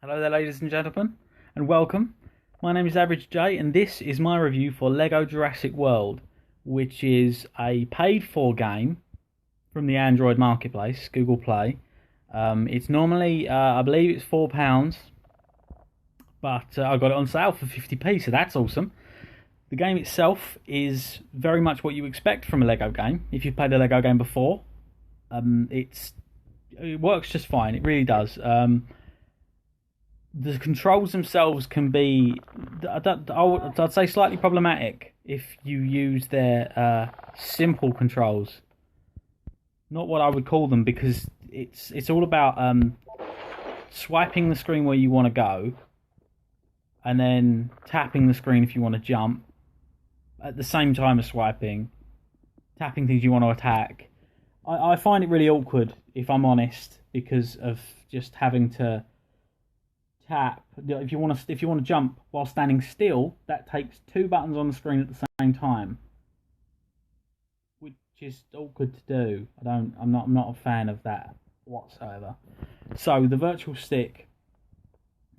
Hello there, ladies and gentlemen, and welcome. My name is Average J, and this is my review for Lego Jurassic World, which is a paid-for game from the Android marketplace, Google Play. It's normally, I believe it's £4, but I got it on sale for 50p, so that's awesome. The game itself is very much what you expect from a Lego game. If you've played a Lego game before, it works just fine. It really does. The controls themselves can be, I'd say, slightly problematic if you use their simple controls. Not what I would call them, because it's all about swiping the screen where you want to go, and then tapping the screen if you want to jump, at the same time as swiping, tapping things you want to attack. I find it really awkward, if I'm honest, because of just having to tap. If you want to jump while standing still, that takes two buttons on the screen at the same time, which is awkward to do. I'm not a fan of that whatsoever. So the virtual stick,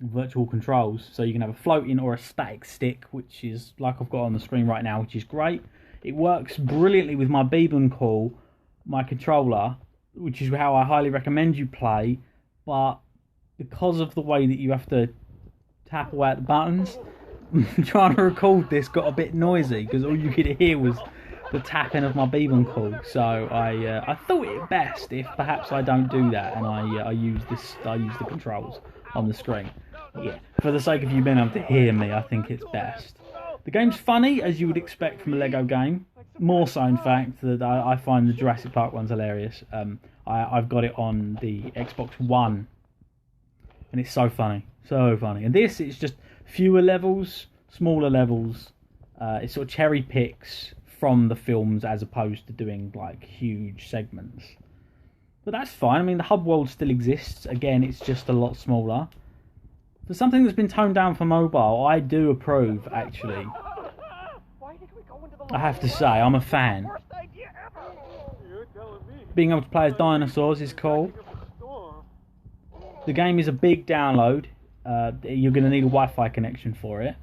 virtual controls, so you can have a floating or a static stick, which is like I've got on the screen right now, which is great. It works brilliantly with my beep and call, my controller, which is how I highly recommend you play, but because of the way that you have to tap away at the buttons, trying to record this got a bit noisy, because all you could hear was the tapping of my beep and call. So I thought it best if perhaps I don't do that, and I use the controls on the screen. Yeah, for the sake of you being able to hear me, I think it's best. The game's funny, as you would expect from a Lego game. More so, in fact, that I find the Jurassic Park ones hilarious. I've got it on the Xbox One, and it's so funny, so funny. And this, it's just fewer levels, smaller levels. It sort of cherry picks from the films as opposed to doing like huge segments. But that's fine. I mean, the hub world still exists. Again, it's just a lot smaller. For something that's been toned down for mobile, I do approve, actually. I have to say, I'm a fan. Being able to play as dinosaurs is cool. The game is a big download. You're going to need a Wi-Fi connection for it.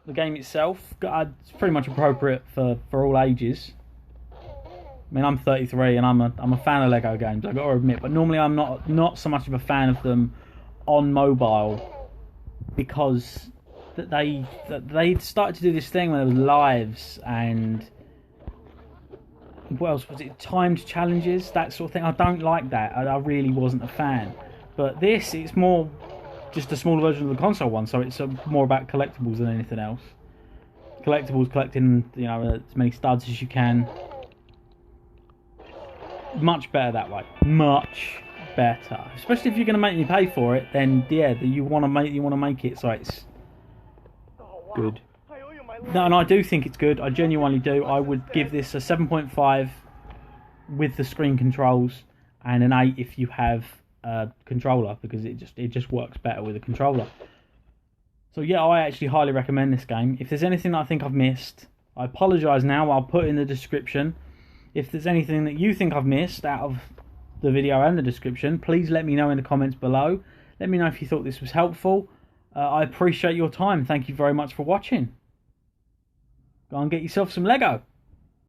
The game itself, it's pretty much appropriate for all ages. I mean, I'm 33 and I'm a fan of Lego games, I've got to admit, but normally I'm not so much of a fan of them on mobile, because they started to do this thing where there was lives and what else was it, timed challenges, that sort of thing. I don't like that. I really wasn't a fan. But this, it's more just a smaller version of the console one, so it's more about collectibles than anything else. Collectibles, collecting, as many studs as you can. Much better that way. Much better. Especially if you're going to make me pay for it, then yeah, you want to make it so it's good. No, and I do think it's good. I genuinely do. I would give this a 7.5 with the screen controls, and an 8 if you have a controller, because it just works better with a controller. So yeah, I actually highly recommend this game. If there's anything that I think I've missed, I apologise now. I'll put in the description. If there's anything that you think I've missed out of the video and the description, please let me know in the comments below. Let me know if you thought this was helpful. I appreciate your time. Thank you very much for watching. Go and get yourself some Lego.